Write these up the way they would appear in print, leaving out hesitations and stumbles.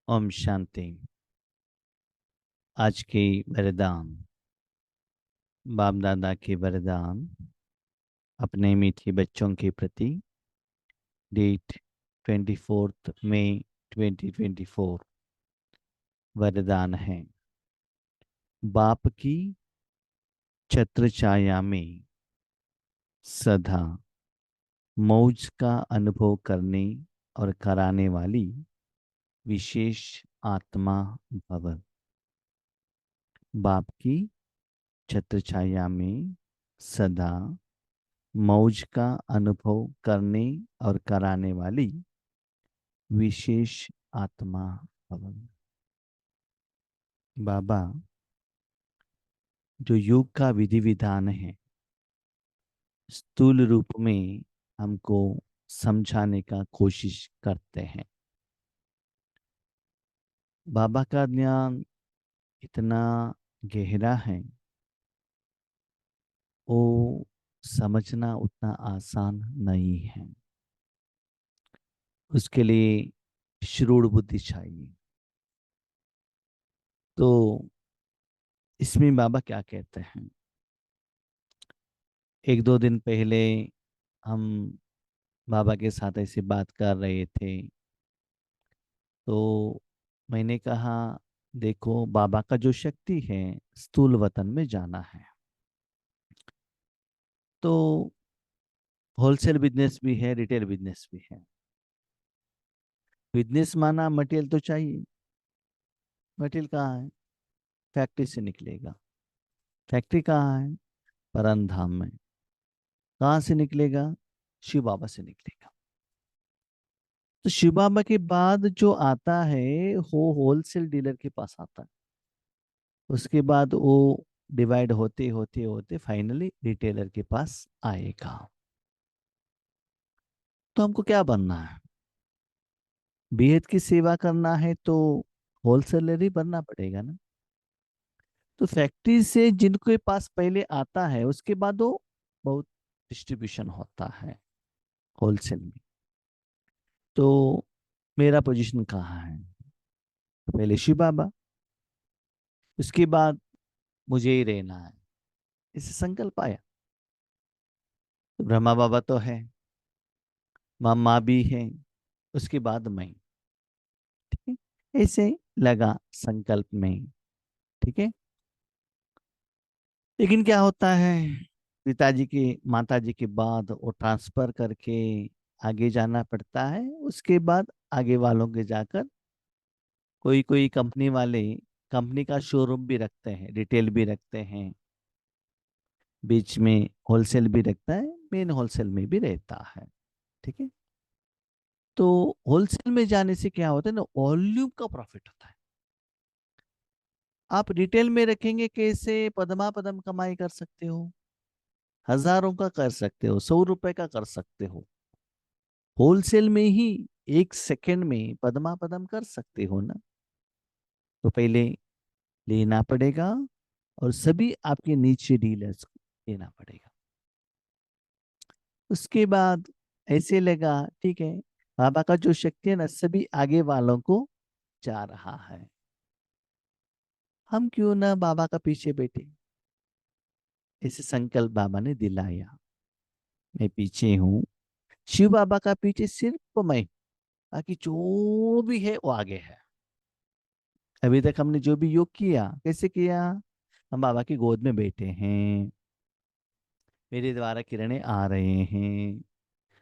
ओम शांति। आज के वरदान, बाप दादा के वरदान अपने मीठे बच्चों के प्रति। डेट 24 मई 2024। वरदान है, बाप की छत्र छाया में सदा मौज का अनुभव करने और कराने वाली विशेष आत्मा भव। बाप की छत्र छाया में सदा मौज का अनुभव करने और कराने वाली विशेष आत्मा भवन। बाबा जो योग का विधि विधान है, स्थूल रूप में हमको समझाने का कोशिश करते हैं। बाबा का ज्ञान इतना गहरा है, वो समझना उतना आसान नहीं है। उसके लिए श्रूड़ बुद्धि चाहिए। तो इसमें बाबा क्या कहते हैं, एक दो दिन पहले हम बाबा के साथ ऐसे बात कर रहे थे, तो मैंने कहा देखो, बाबा का जो शक्ति है स्थूल वतन में जाना है। तो होलसेल बिजनेस भी है, रिटेल बिजनेस भी है। बिजनेस माना मटेरियल तो चाहिए। मटेरियल कहाँ है? फैक्ट्री से निकलेगा। फैक्ट्री कहाँ है? परम धाम में। कहाँ से निकलेगा? शिव बाबा से निकलेगा। तो शिव बाबा के बाद जो आता है वो होलसेल डीलर के पास आता है। उसके बाद वो डिवाइड होते होते होते फाइनली रिटेलर के पास आएगा। तो हमको क्या बनना है? बेहद की सेवा करना है तो होलसेलर ही बनना पड़ेगा ना। तो फैक्ट्री से जिनके पास पहले आता है उसके बाद वो बहुत डिस्ट्रीब्यूशन होता है होलसेल में। तो मेरा पोजीशन कहाँ है? पहले शिव बाबा, उसके बाद मुझे ही रहना है। इसे संकल्प आया। तो ब्रह्मा बाबा तो है, माँ भी है, उसके बाद मैं। ठीक है, ऐसे लगा संकल्प में। ठीक है। लेकिन क्या होता है, पिताजी के माताजी के बाद वो ट्रांसफर करके आगे जाना पड़ता है। उसके बाद आगे वालों के जाकर कोई कोई कंपनी वाले कंपनी का शोरूम भी रखते हैं, रिटेल भी रखते हैं, बीच में होलसेल भी रखता है, मेन होलसेल में भी रहता है। ठीक है। तो होलसेल में जाने से क्या होता है ना, वॉल्यूम का प्रॉफिट होता है। आप रिटेल में रखेंगे कैसे पदमा पदम कमाई कर सकते हो? हजारों का कर सकते हो, 100 रुपए का कर सकते हो। होलसेल में ही 1 सेकंड में पदमा पदम कर सकते हो ना। तो पहले लेना पड़ेगा और सभी आपके नीचे डीलर्स को देना पड़ेगा। उसके बाद ऐसे लगा ठीक है, बाबा का जो शक्ति है ना सभी आगे वालों को जा रहा है, हम क्यों ना बाबा का पीछे बैठे। ऐसे संकल्प बाबा ने दिलाया। मैं पीछे हूँ, शिव बाबा का पीछे सिर्फ मैं, बाकी जो भी है वो आगे है। अभी तक हमने जो भी योग किया कैसे किया? हम बाबा की गोद में बैठे हैं, मेरे द्वारा किरणें आ रहे हैं,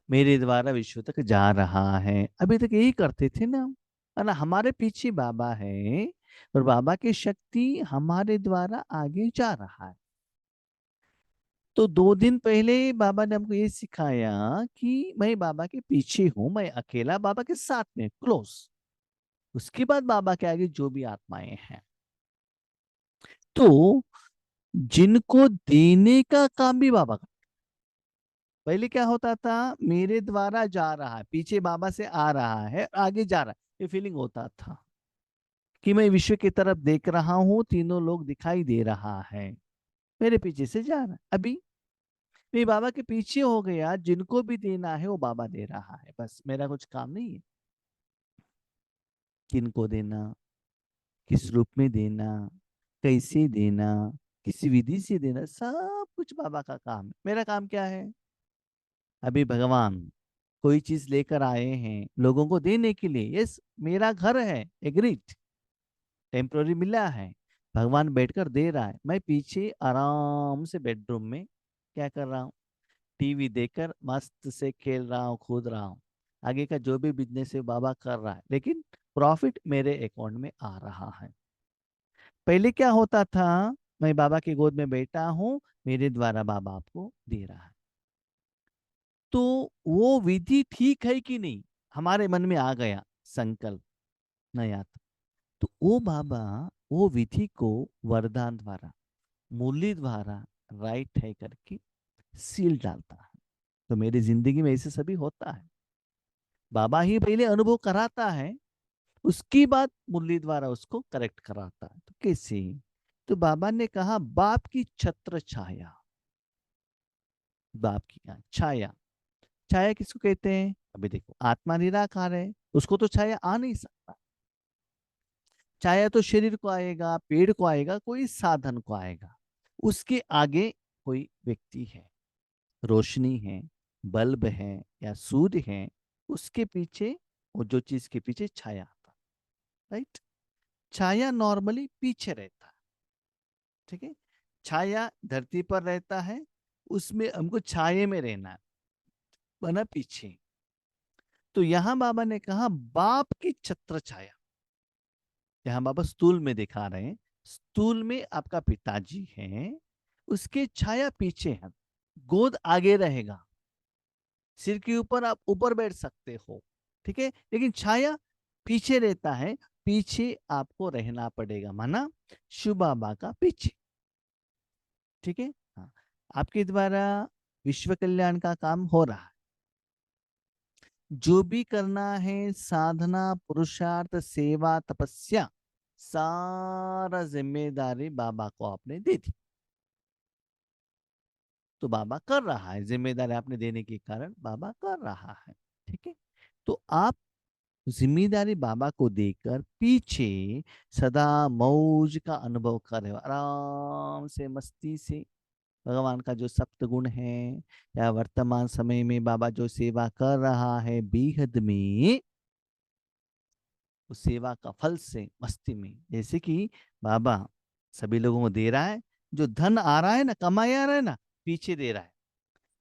मेरे द्वारा विश्व तक जा रहा है। अभी तक यही करते थे ना। है ना, हमारे पीछे बाबा है और बाबा की शक्ति हमारे द्वारा आगे जा रहा है। तो 2 दिन पहले बाबा ने हमको ये सिखाया कि मैं बाबा के पीछे हूं, मैं अकेला बाबा के साथ में क्लोज। उसके बाद बाबा के आगे जो भी आत्माएं हैं। तो जिनको देने का काम भी बाबा का। पहले क्या होता था, मेरे द्वारा जा रहा है, पीछे बाबा से आ रहा है, आगे जा रहा है, ये फीलिंग होता था कि मैं विश्व की तरफ देख रहा हूं, तीनों लोग दिखाई दे रहा है, मेरे पीछे से जा रहा है। अभी मैं बाबा के पीछे हो गया, जिनको भी देना है वो बाबा दे रहा है, बस मेरा कुछ काम नहीं है। किन को देना, किस रूप में देना, कैसे देना, किस विधि से देना, सब कुछ बाबा का काम है। मेरा काम क्या है? अभी भगवान कोई चीज लेकर आए हैं लोगों को देने के लिए, यस, मेरा घर है, एग्रीड, टेम्पोररी मिला है, भगवान बैठकर दे रहा है, मैं पीछे आराम से बेडरूम में क्या कर रहा हूँ? टीवी देखकर मस्त से खेल रहा हूँ, कूद रहा हूँ। आगे का जो भी बिजनेस है बाबा कर रहा है, लेकिन प्रॉफिट मेरे अकाउंट में आ रहा है। पहले क्या होता था? मैं बाबा की गोद में बैठा हूँ, मेरे द्वारा बाबा आपको दे रहा है। तो वो विधि ठीक है कि नहीं, हमारे मन में आ गया संकल्प नया था, तो वो बाबा वो विधि को वरदान द्वारा, मुरली द्वारा राइट है करके सील डालता है। तो मेरी जिंदगी में ऐसे सभी होता है, बाबा ही पहले अनुभव कराता है, उसकी बात मुरली द्वारा उसको करेक्ट कराता है। तो कैसे? तो बाबा ने कहा बाप की छत्र छाया, बाप की छाया। छाया किसको कहते हैं? अभी देखो, आत्मा निराकार है, उसको तो छाया आ नहीं सकता। छाया तो शरीर को आएगा, पेड़ को आएगा, कोई साधन को आएगा, उसके आगे कोई व्यक्ति है, रोशनी है, बल्ब है या सूर्य है, उसके पीछे, वो जो चीज के पीछे छाया आता, राइट। छाया नॉर्मली पीछे रहता है, ठीक है। छाया धरती पर रहता है, उसमें हमको छाये में रहना है, बना पीछे। तो यहां बाबा ने कहा बाप की छत्र छाया, यहां बाबा स्थूल में दिखा रहे हैं, स्थूल में आपका पिताजी है, उसके छाया पीछे है, गोद आगे रहेगा, सिर के ऊपर आप ऊपर बैठ सकते हो, ठीक है, लेकिन छाया पीछे रहता है, पीछे आपको रहना पड़ेगा, माना शिव बाबा का पीछे, ठीक है। हाँ, आपके द्वारा विश्व कल्याण का काम हो रहा है, जो भी करना है, साधना, पुरुषार्थ, सेवा, तपस्या, सारा जिम्मेदारी बाबा को आपने दे दी, तो बाबा कर रहा है, जिम्मेदारी आपने देने के कारण बाबा कर रहा है, ठीक है। तो आप जिम्मेदारी बाबा को देकर पीछे सदा मौज का अनुभव कर रहे हो, आराम से मस्ती से भगवान का जो सप्त गुण है, या वर्तमान समय में बाबा जो सेवा कर रहा है बेहद में, उस सेवा का फल से मस्ती में, जैसे कि बाबा सभी लोगों को दे रहा है, जो धन आ रहा है ना, कमाई आ रहा है ना, पीछे दे रहा है,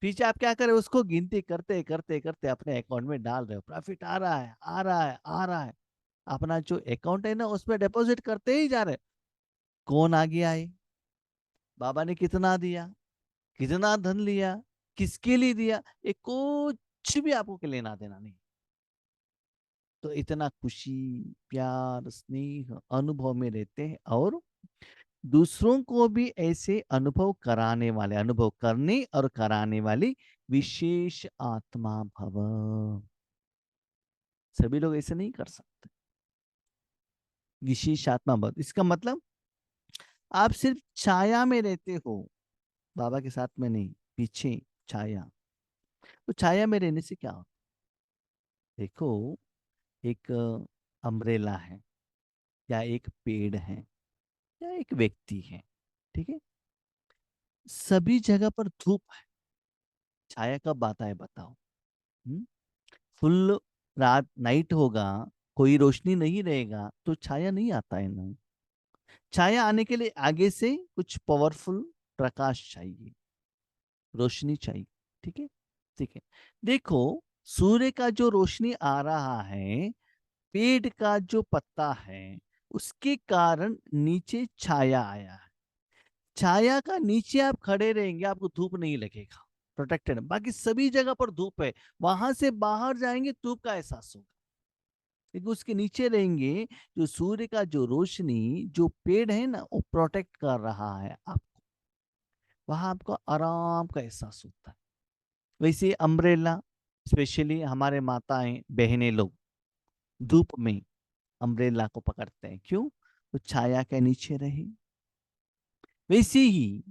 पीछे आप क्या करें, उसको गिनती करते करते करते अपने अकाउंट में डाल रहे हो, प्रॉफिट आ रहा है, आ रहा है, आ रहा है, अपना जो अकाउंट है ना उसमें डिपॉजिट करते ही जा रहे। कौन आगे आए, बाबा ने कितना दिया, कितना धन लिया, किसके लिए दिया, ये कुछ भी आपको के लेना देना नहीं। तो इतना खुशी, प्यार, स्नेह अनुभव में रहते हैं, और दूसरों को भी ऐसे अनुभव कराने वाले, अनुभव करने और कराने वाली विशेष आत्मा भव। सभी लोग ऐसे नहीं कर सकते, विशेष आत्मा भव, इसका मतलब आप सिर्फ छाया में रहते हो, बाबा के साथ में नहीं, पीछे छाया। तो छाया में रहने से क्या होता? देखो, एक अम्ब्रेला है, या एक पेड़ है, या एक व्यक्ति है, ठीक है, सभी जगह पर धूप है, छाया कब आता है बताओ? हम्म? फुल रात नाइट होगा, कोई रोशनी नहीं रहेगा, तो छाया नहीं आता है ना। छाया आने के लिए आगे से कुछ पावरफुल प्रकाश चाहिए, रोशनी चाहिए, ठीक है, ठीक है। देखो, सूर्य का जो रोशनी आ रहा है, पेड़ का जो पत्ता है, उसके कारण नीचे छाया आया है, छाया का नीचे आप खड़े रहेंगे, आपको धूप नहीं लगेगा, प्रोटेक्टेड, बाकी सभी जगह पर धूप है, वहां से बाहर जाएंगे धूप का एहसास होगा, लेकिन उसके नीचे रहेंगे, जो सूर्य का जो रोशनी, जो पेड़ है ना, वो प्रोटेक्ट कर रहा है आपको, वहां आपको आराम का एहसास होता है। वैसे अम्ब्रेला, स्पेशली हमारे माताएं बहनें लोग धूप में अम्ब्रेला को पकड़ते हैं, क्यों? तो छाया के नीचे रहे। वैसे ही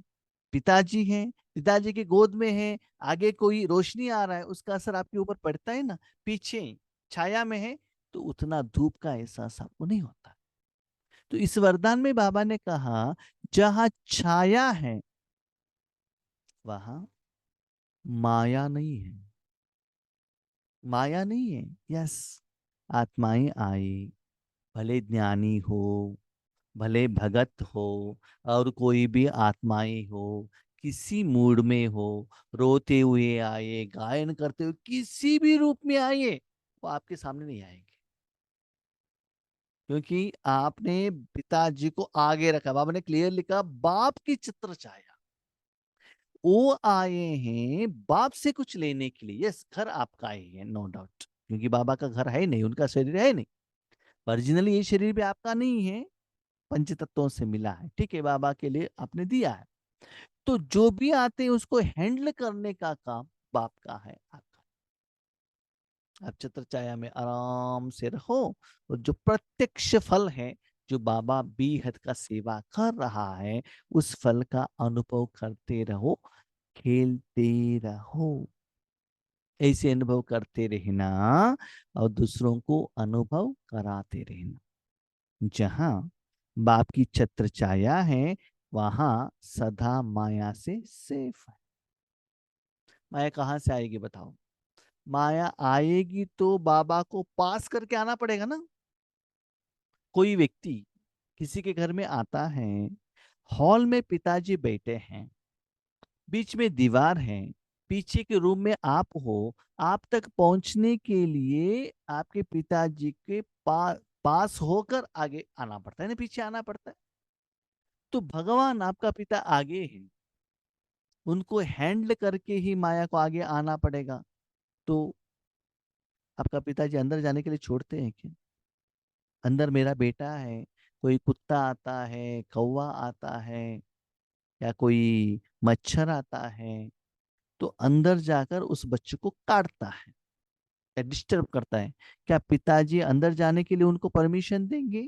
पिताजी हैं, पिताजी की गोद में है, आगे कोई रोशनी आ रहा है, उसका असर आपके ऊपर पड़ता है ना, पीछे छाया में है, तो उतना धूप का एहसास आपको नहीं होता। तो इस वरदान में बाबा ने कहा, जहां छाया है वहां माया नहीं है। माया नहीं है। यस, आत्माएं आए, भले ज्ञानी हो, भले भगत हो, और कोई भी आत्माएं हो, किसी मूड में हो, रोते हुए आए, गायन करते हुए किसी भी रूप में आए, वो आपके सामने नहीं आएंगे, क्योंकि आपने पिताजी को आगे रखा। बाबा ने क्लियर लिखा, बाप की चित्र छाया। वो आए हैं बाप से कुछ लेने के लिए। यस, घर आपका ही है, नो डाउट, क्योंकि बाबा का घर है नहीं, उनका शरीर है नहीं। ओरिजिनली ये शरीर भी आपका नहीं है, पंच तत्वों से मिला है, ठीक है, बाबा के लिए आपने दिया है। तो जो भी आते हैं उसको हैंडल करने का काम बाप का है, आपका। आप छत्र छाया में आराम से रहो, और जो प्रत्यक्ष फल है, जो बाबा बीहद का सेवा कर रहा है, उस फल का अनुभव करते रहो, खेलते रहो। ऐसे अनुभव करते रहना और दूसरों को अनुभव कराते रहना। जहां बाप की छत्र छाया है, वहां सदा माया से सेफ है। माया कहाँ से आएगी बताओ? माया आएगी तो बाबा को पास करके आना पड़ेगा ना। कोई व्यक्ति किसी के घर में आता है, हॉल में पिताजी बैठे हैं, बीच में दीवार है, पीछे के रूम में आप हो, आप तक पहुंचने के लिए आपके पिताजी के पास होकर आगे आना पड़ता है ना, पीछे आना पड़ता है। तो भगवान आपका पिता आगे है, उनको हैंडल करके ही माया को आगे आना पड़ेगा। तो आपका पिताजी अंदर जाने के लिए छोड़ते हैं क्या? अंदर मेरा बेटा है, कोई कुत्ता आता है, कौवा आता है, या कोई मच्छर आता है, तो अंदर जाकर उस बच्चे को काटता है या डिस्टर्ब करता है, क्या पिताजी अंदर जाने के लिए उनको परमिशन देंगे?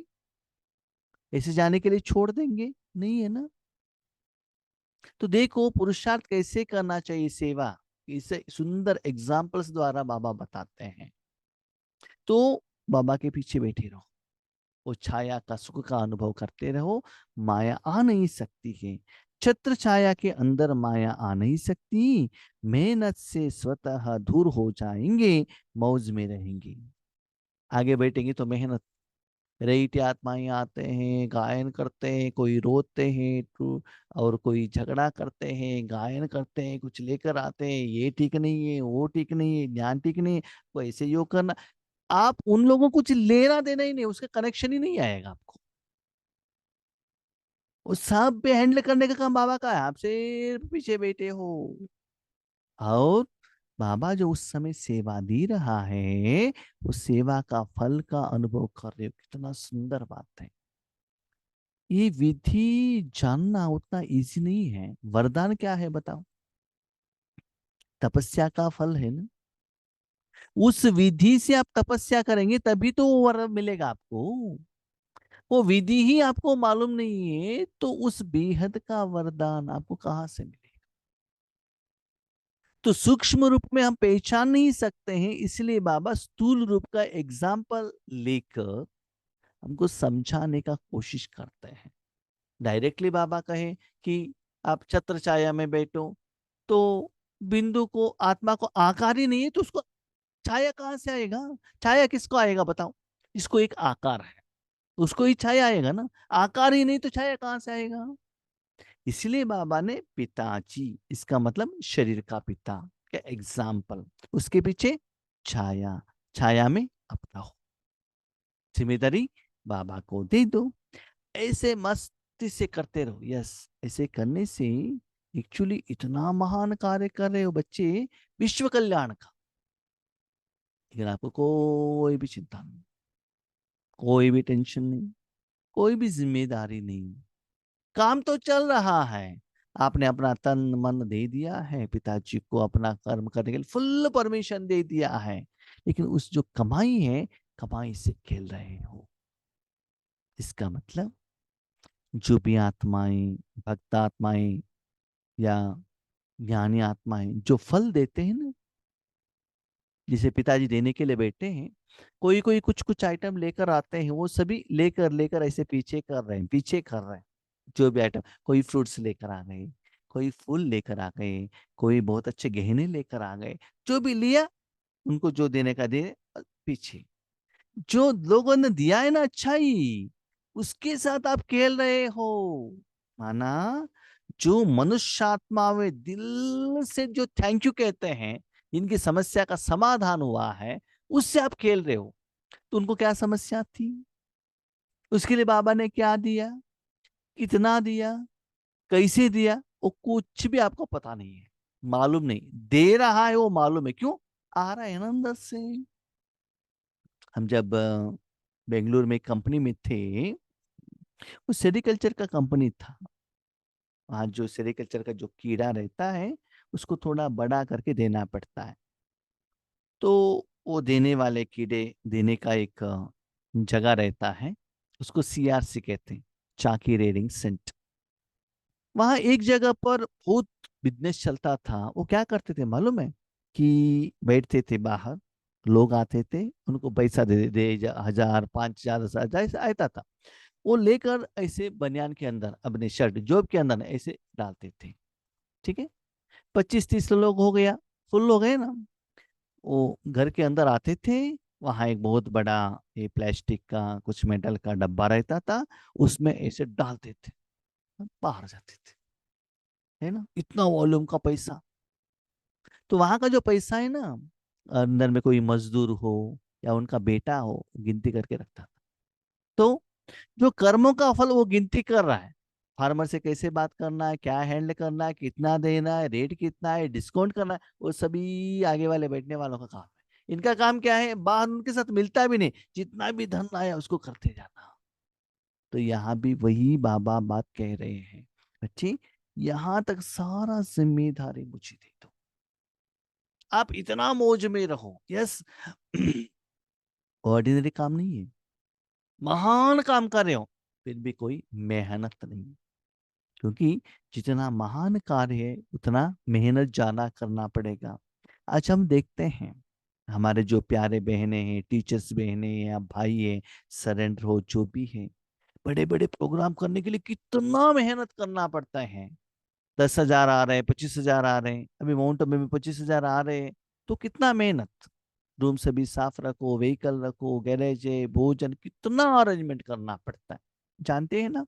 ऐसे जाने के लिए छोड़ देंगे? नहीं है ना। तो देखो पुरुषार्थ कैसे करना चाहिए, सेवा, इसे सुंदर एग्जाम्पल्स द्वारा बाबा बताते हैं। तो बाबा के पीछे बैठे रहो, वो छाया का सुख का अनुभव करते रहो। माया आ नहीं सकती है, छत्र छाया के अंदर माया आ नहीं सकती। मेहनत से स्वतः दूर हो जाएंगे, मौज में रहेंगे। आगे बैठेंगे तो मेहनत, रेत आत्माएं आते हैं, गायन करते हैं, कोई रोते हैं और कोई झगड़ा करते हैं, गायन करते हैं, कुछ लेकर आते हैं, ये ठीक नहीं है, वो ठीक नहीं है, ज्ञान ठीक नहीं है, वो ऐसे योग करना। आप उन लोगों को कुछ लेना देना ही नहीं, उसका कनेक्शन ही नहीं आएगा आपको। उस सब पे हैंडल करने का काम बाबा का है, आप सिर्फ पीछे बैठे हो। और बाबा जो उस समय सेवा दे रहा है, उस सेवा का फल का अनुभव कर रहे हो, कितना सुंदर बात है। ये विधि जानना उतना इजी नहीं है। वरदान क्या है बताओ? तपस्या का फल है ना। उस विधि से आप तपस्या करेंगे तभी तो वो वर मिलेगा आपको। वो विधि ही आपको मालूम नहीं है, तो उस बेहद का वरदान आपको कहां से मिलेगा? तो सूक्ष्म रूप में हम पहचान नहीं सकते हैं, इसलिए बाबा स्थूल रूप का एग्जाम्पल लेकर हमको समझाने का कोशिश करते हैं। डायरेक्टली बाबा कहे कि आप छत्र छाया में बैठो, तो बिंदु को, आत्मा को आकार ही नहीं है, तो उसको छाया कहां से आएगा? छाया किसको आएगा बताओ? इसको एक आकार है, उसको ही छाया आएगा ना। आकार ही नहीं तो छाया कहां से आएगा? इसलिए बाबा ने पिताजी, इसका मतलब शरीर का पिता का एग्जाम्पल, उसके पीछे छाया, छाया में अपना हो, जिम्मेदारी बाबा को दे दो। ऐसे मस्ती से करते रहो। यस, ऐसे करने से एक्चुअली इतना महान कार्य कर रहे हो बच्चे, विश्व कल्याण का। लेकिन आपको कोई भी चिंता नहीं, कोई भी टेंशन नहीं, कोई भी जिम्मेदारी नहीं। काम तो चल रहा है, आपने अपना तन मन दे दिया है पिताजी को, अपना कर्म करने के लिए फुल परमिशन दे दिया है, लेकिन उस जो कमाई है, कमाई से खेल रहे हो। इसका मतलब जो भी आत्माएं, भक्त आत्माएं या ज्ञानी आत्माएं जो फल देते हैं ना, जिसे पिताजी देने के लिए बैठे हैं, कोई कोई कुछ कुछ आइटम लेकर आते हैं, वो सभी लेकर लेकर ऐसे पीछे कर रहे हैं, पीछे कर रहे हैं। जो भी आइटम, कोई फ्रूट्स लेकर आ गए, कोई फूल लेकर आ गए, कोई बहुत अच्छे गहने लेकर आ गए। जो भी लिया, उनको जो देने का दे, पीछे। जो लोगों ने दिया है ना अच्छाई, उसके साथ आप खेल रहे हो। माना, जो मनुष्यात्मा में दिल से जो थैंक यू कहते हैं, इनकी समस्या का समाधान हुआ है, उससे आप खेल रहे हो। तो उनको क्या समस्या थी, उसके लिए बाबा ने क्या दिया, कितना दिया, कैसे दिया, वो कुछ भी आपको पता नहीं है, मालूम नहीं। दे रहा है वो मालूम है, क्यों आ रहा है ना अंदर से। हम जब बेंगलुरु में कंपनी में थे, वो सेरिकल्चर का कंपनी था। वहाँ जो सेरिकल्चर का जो कीड़ा रहता है, उसको थोड़ा बड़ा करके देना पड़ता है। तो वो देने वाले कीड़े देने का एक जगह रहता है, उसको सीआरसी कहते हैं, चाकी रेडिंग सेंटर। वहां एक जगह पर बहुत बिजनेस चलता था। वो क्या करते थे मालूम है, कि बैठते थे बाहर, लोग आते थे, उनको पैसा दे 1,000, 5,000, 10,000 ऐसा आता था। वो लेकर ऐसे बनियान के अंदर, अपने शर्ट जॉब के अंदर ऐसे डालते थे। ठीक है, 25-30 लोग हो गया, फुल हो गए ना। वो घर के अंदर आते थे, वहां एक बहुत बड़ा ये प्लास्टिक का कुछ मेटल का डब्बा रहता था, उसमें ऐसे डालते थे, बाहर जाते थे। है ना, इतना वॉल्यूम का पैसा। तो वहां का जो पैसा है ना, अंदर में कोई मजदूर हो या उनका बेटा हो, गिनती करके रखता था। तो जो कर्मों का फल वो गिनती कर रहा है, फार्मर से कैसे बात करना है, क्या हैंडल करना है, कितना देना है, रेट कितना है, डिस्काउंट करना है, वो सभी आगे वाले बैठने वालों का काम है। इनका काम क्या है, बाहर उनके साथ मिलता भी नहीं, जितना भी धन आया उसको करते जाना। तो यहाँ भी वही बाबा बात कह रहे हैं, बच्ची, यहाँ तक सारा जिम्मेदारी मुझे दे दो, आप इतना मौज में रहो। यस, ऑर्डिनरी काम नहीं है, महान काम कर रहे हो, फिर भी कोई मेहनत नहीं है। क्योंकि जितना महान कार्य है, उतना मेहनत ज्यादा करना पड़ेगा। आज हम देखते हैं, हमारे जो प्यारे बहनें हैं, टीचर्स बहनें हैं या भाई हैं, सरेंडर हो जो भी है, बड़े बड़े प्रोग्राम करने के लिए कितना मेहनत करना पड़ता है। 10,000 आ रहे हैं, 25,000 आ रहे हैं, अभी माउंट में भी 25,000 आ रहे हैं। तो कितना मेहनत, रूम से भी साफ रखो, व्हीकल रखो, गैरेज है, भोजन, कितना अरेंजमेंट करना पड़ता है, जानते हैं ना।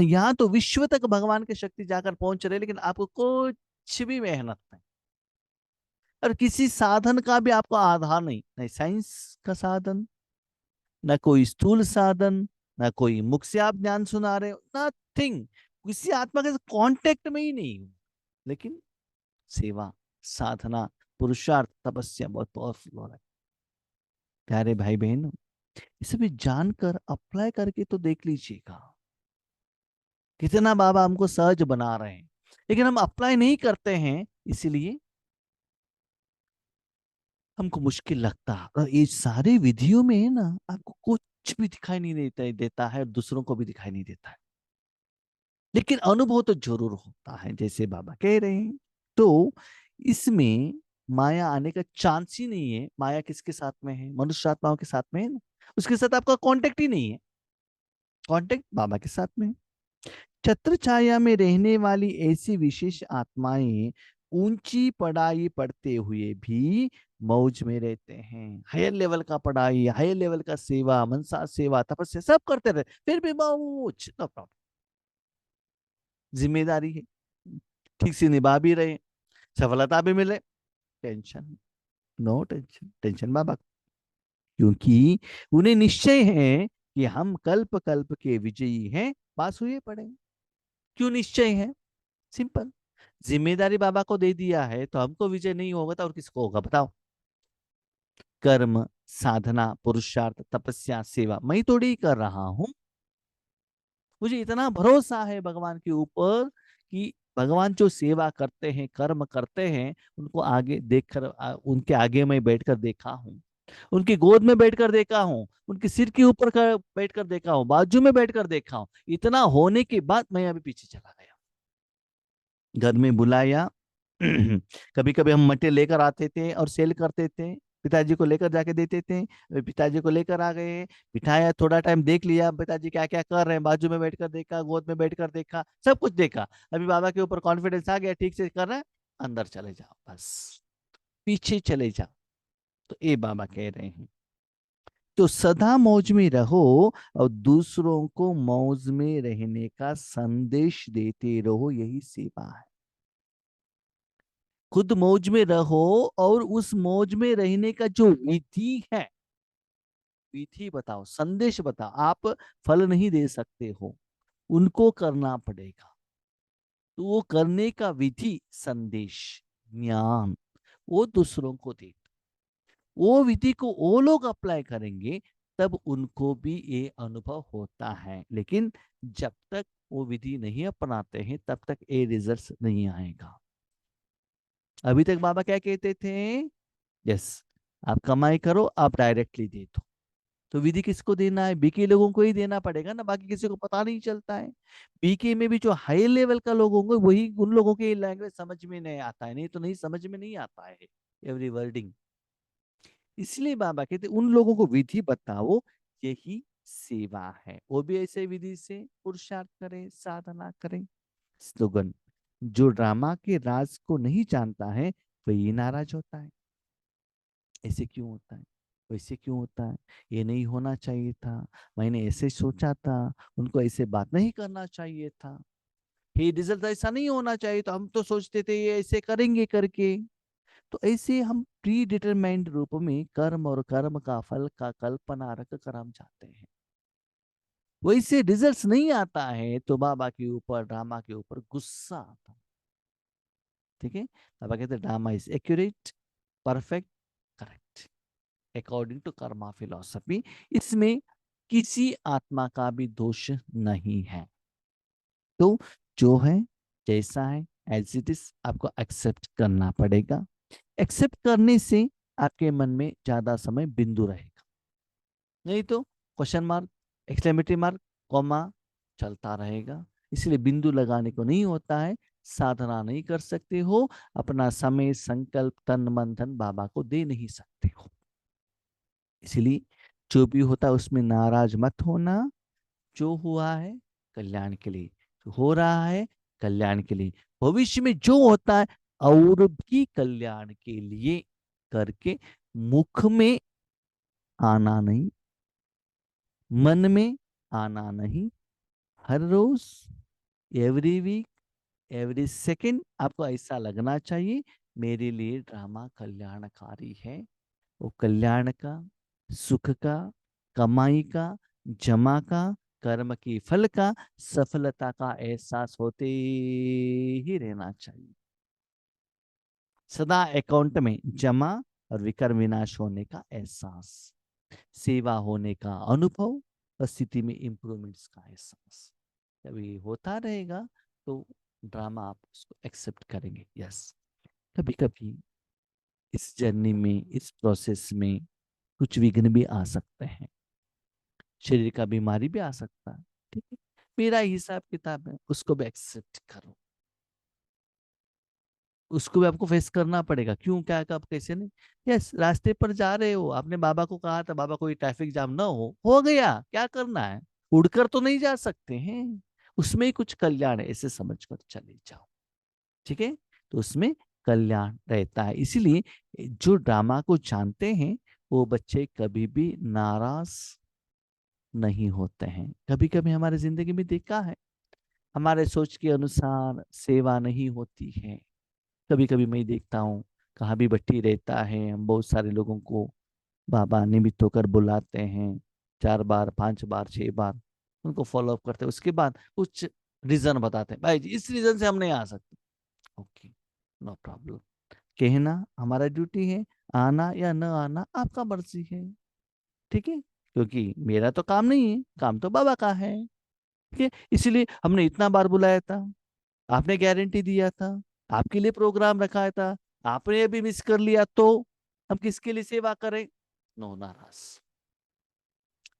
यहाँ तो विश्व तक भगवान की शक्ति जाकर पहुंच रहे, लेकिन आपको कुछ भी मेहनत नहीं, और किसी साधन का भी आपको आधार नहीं, नहीं साइंस का साधन, न कोई स्थूल साधन, न कोई मुख से आप ज्ञान सुना रहे हो, नथिंग। किसी आत्मा के कांटेक्ट में ही नहीं हूं, लेकिन सेवा, साधना, पुरुषार्थ, तपस्या बहुत पावरफुल हो रहा है। प्यारे भाई बहन, इसे भी जानकर अप्लाई करके तो देख लीजिएगा, कितना बाबा हमको सहज बना रहे हैं। लेकिन हम अप्लाई नहीं करते हैं, इसीलिए हमको मुश्किल लगता है। और ये सारी विधियों में है ना, आपको कुछ भी दिखाई नहीं देता है, और दूसरों को भी दिखाई नहीं देता है, लेकिन अनुभव तो जरूर होता है, जैसे बाबा कह रहे हैं। तो इसमें माया आने का चांस ही नहीं है। माया किसके साथ में है, मनुष्य आत्माओं के साथ में है ना, उसके साथ आपका कांटेक्ट ही नहीं है, कांटेक्ट बाबा के साथ में है। छत्र छाया में रहने वाली ऐसी विशेष आत्माएं ऊंची पढ़ाई पढ़ते हुए भी मौज में रहते हैं। हायर लेवल का पढ़ाई, हायर लेवल का सेवा, मनसा सेवा, तपस्या सब करते रहे, फिर भी मौज, नो प्रॉब्लम। जिम्मेदारी है, ठीक से निभा भी रहे, सफलता भी मिले, टेंशन, नो टेंशन, टेंशन बाबा। क्योंकि उन्हें निश्चय है कि हम कल्प कल्प के विजयी हैं, पास हुए पड़े। क्यों निश्चय है, सिंपल, जिम्मेदारी बाबा को दे दिया है, तो हमको विजय नहीं होगा तो और किसको होगा बताओ। कर्म, साधना, पुरुषार्थ, तपस्या, सेवा मैं थोड़ी ही कर रहा हूं। मुझे इतना भरोसा है भगवान के ऊपर, कि भगवान जो सेवा करते हैं, कर्म करते हैं, उनको आगे देखकर, उनके आगे मैं बैठकर देखा हूँ, उनकी गोद में बैठकर देखा हूँ, उनके सिर के ऊपर बैठकर देखा हूँ, बाजू में बैठकर देखा हूँ। इतना होने के बाद मैं अभी पीछे चला गया, घर में बुलाया। कभी कभी हम मटे लेकर आते थे और सेल करते थे, पिताजी को लेकर जाके देते थे, अभी पिताजी को लेकर आ गए, बिठाया, थोड़ा टाइम देख लिया पिताजी क्या क्या कर रहे हैं, बाजू में बैठकर देखा, गोद में बैठकर देखा, सब कुछ देखा, अभी बाबा के ऊपर कॉन्फिडेंस आ गया, ठीक से कर रहे हैं, अंदर चले जाओ, बस पीछे चले जाओ। तो ये बाबा कह रहे हैं, तो सदा मौज में रहो और दूसरों को मौज में रहने का संदेश देते रहो, यही सेवा है। खुद मौज में रहो और उस मौज में रहने का जो विधि है, विधि बताओ, संदेश बताओ। आप फल नहीं दे सकते हो, उनको करना पड़ेगा, तो वो करने का विधि, संदेश, ज्ञान, वो दूसरों को दे, वो विधि को वो लोग अप्लाई करेंगे, तब उनको भी ये अनुभव होता है। लेकिन जब तक वो विधि नहीं अपनाते हैं, तब तक ये रिजल्ट नहीं आएगा। अभी तक बाबा क्या कहते थे, यस, आप कमाई करो, आप डायरेक्टली दे दो। तो विधि किसको देना है, बीके लोगों को ही देना पड़ेगा ना, बाकी किसी को पता नहीं चलता है। बीके में भी जो हाई लेवल का लोग होंगे, वही उन लोगों के लैंग्वेज समझ में नहीं आता है, नहीं तो नहीं समझ में नहीं आता है एवरी वर्डिंग। इसलिए बाबा कहते उन लोगों को विधि बताओ, यही सेवा है। वो भी ऐसे विधि से पुरुषार्थ करें, साधना करें। स्लोगन, जो ड्रामा के राज को नहीं जानता है वही नाराज होता है। ऐसे क्यों होता है, वैसे क्यों होता है, ये नहीं होना चाहिए था, मैंने ऐसे सोचा था, उनको ऐसे बात नहीं करना चाहिए था, ये रिजल्ट ऐसा नहीं होना चाहिए, तो हम तो सोचते थे ये ऐसे करेंगे करके। तो ऐसे हम प्री डिटरमाइंड रूप में कर्म और कर्म का फल का कल्पना रख कर हम जाते हैं, वैसे रिजल्ट्स नहीं आता है, तो बाबा के ऊपर, ड्रामा के ऊपर गुस्सा आता है। ठीक है, बाबा कहते हैं drama is accurate, perfect, correct according to karma philosophy. इसमें किसी आत्मा का भी दोष नहीं है। तो जो है, जैसा है, एज इट इज आपको एक्सेप्ट करना पड़ेगा। एक्सेप्ट करने से आपके मन में ज्यादा समय बिंदु रहेगा, नहीं तो question mark, exclamatory mark, comma चलता रहेगा। इसलिए बिंदु लगाने को नहीं होता है, साधना नहीं कर सकते हो, अपना समय, संकल्प, तन मन धन बाबा को दे नहीं सकते हो। इसलिए जो भी होता है उसमें नाराज मत होना। जो हुआ है कल्याण के लिए, जो हो रहा है कल्याण के लिए, भविष्य में जो होता है और भी कल्याण के लिए करके, मुख में आना नहीं, मन में आना नहीं, हर रोज, एवरी वीक, एवरी सेकंड आपको ऐसा लगना चाहिए मेरे लिए ड्रामा कल्याणकारी है। वो कल्याण का, सुख का, कमाई का, जमा का, कर्म की फल का, सफलता का एहसास होते ही रहना चाहिए। सदा अकाउंट में जमा और विकर्म विनाश होने का एहसास, सेवा होने का अनुभव और स्थिति में इंप्रूवमेंट्स का एहसास जब ये होता रहेगा, तो ड्रामा आप उसको एक्सेप्ट करेंगे। यस, कभी कभी इस जर्नी में, इस प्रोसेस में कुछ विघ्न भी आ सकते हैं, शरीर का बीमारी भी आ सकता है। ठीक है, मेरा हिसाब किताब है, उसको भी एक्सेप्ट करो, उसको भी आपको फेस करना पड़ेगा। क्यों, क्या, कब, कैसे नहीं। यस, रास्ते पर जा रहे हो, आपने बाबा को कहा था बाबा कोई ट्रैफिक जाम ना हो गया, क्या करना है, उड़कर तो नहीं जा सकते हैं, उसमें ही कुछ कल्याण है, ऐसे समझकर चले जाओ। ठीक है, तो उसमें कल्याण रहता है। इसीलिए जो ड्रामा को जानते हैं वो बच्चे कभी भी नाराज नहीं होते हैं। कभी कभी हमारे जिंदगी में देखा है, हमारे सोच के अनुसार सेवा नहीं होती है। कभी कभी मैं देखता हूँ, कहाँ भी भट्टी रहता है, हम बहुत सारे लोगों को बाबा निमित्त होकर बुलाते हैं, 4 बार, 5 बार, 6 बार, उनको फॉलो अप करते हैं, उसके बाद कुछ रीजन बताते हैं, भाई जी इस रीजन से हम नहीं आ सकते। ओके, नो प्रॉब्लम, कहना हमारा ड्यूटी है, आना या न आना आपका मर्जी है। ठीक है, क्योंकि मेरा तो काम नहीं है, काम तो बाबा का है। ठीक है, इसीलिए हमने इतना बार बुलाया था, आपने गारंटी दिया था, आपके लिए प्रोग्राम रखा था, आपने अभी मिस कर लिया तो हम किसके लिए सेवा करें। नो नाराज,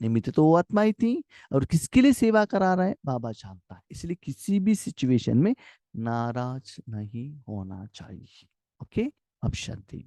निमित्त तो वो आत्मा ही थी, और किसके लिए सेवा करा रहा है बाबा जानता है। इसलिए किसी भी सिचुएशन में नाराज नहीं होना चाहिए। ओके, अब शांति।